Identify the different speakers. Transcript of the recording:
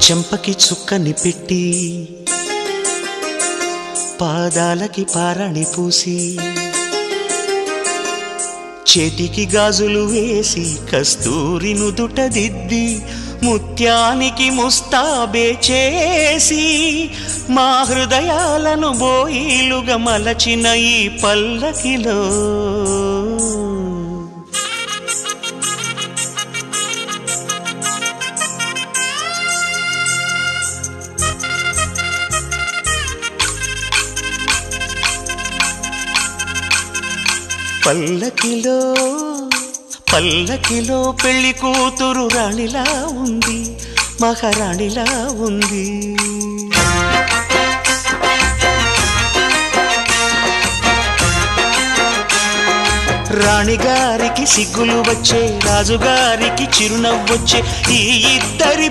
Speaker 1: చెంపకి చుక్కని పెట్టి పాదాలకి పారాణి పూసి చేతికి గాజులు వేసి కస్తూరి నుదుట దిద్ది ముత్యానికి ముస్తాబే చేసి మా హృదయాలను బోయిలుగా మలచిన ఈ పల్లకిలో పల్లకిలో పల్లకిలో పెళ్లి కూతురు రాణిలా ఉంది, మహారాణిలా ఉంది. రాణిగారికి సిగ్గులు వచ్చే, రాజుగారికి చిరునవ్వొచ్చే ఈ ఇద్దరి